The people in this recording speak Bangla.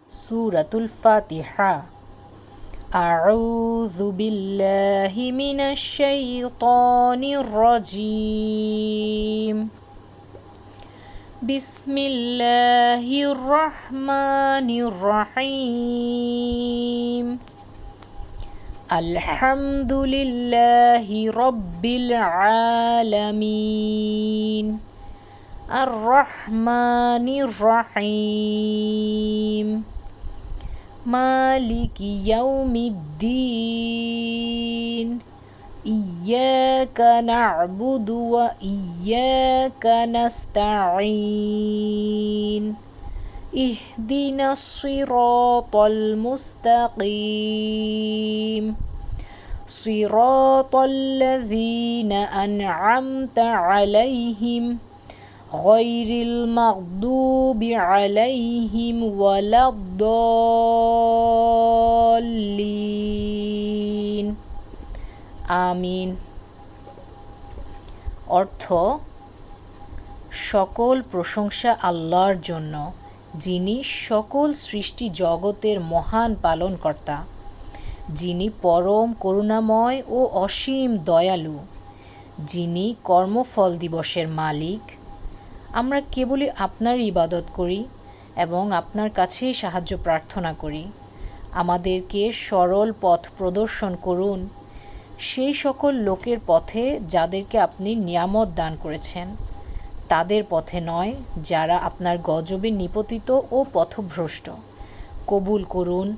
সূরাতুল ফাতিহা। আউযু বিল্লাহি মিনাশ শাইতানির রাজীম। বিসমিল্লাহির রহমানির রহিম। আলহামদুলিল্লাহি রাব্বিল আলামিন। আর রহমানির রহিম। মালিকি ইয়াউমিদ্দিন। ইয়্যাকা না'বুদু ওয়া ইয়্যাকা নাস্তাঈন। ইহদিনাস সিরাতাল মুস্তাকিম। সিরাতাল্লাযীনা আন'আমতা আলাইহিম গয়রিল মাগদুবি আলাইহিম ওয়ালাদ-দাল্লিন। আমিন। অর্থ: সকল প্রশংসা আল্লাহর জন্য, যিনি সকল সৃষ্টি জগতের মহান পালনকর্তা, যিনি পরম করুণাময় ও অসীম দয়ালু, যিনি কর্মফল দিবসের মালিক। আমরা কেবলই আপনার ইবাদত করি এবং আপনার কাছেই সাহায্য প্রার্থনা করি। আমাদেরকে সরল পথ প্রদর্শন করুন, সেই সকল লোকের পথে যাদেরকে আপনি নিয়ামত দান করেছেন, তাদের পথে নয় যারা আপনার গজবে নিপতিত ও পথভ্রষ্ট। কবুল করুন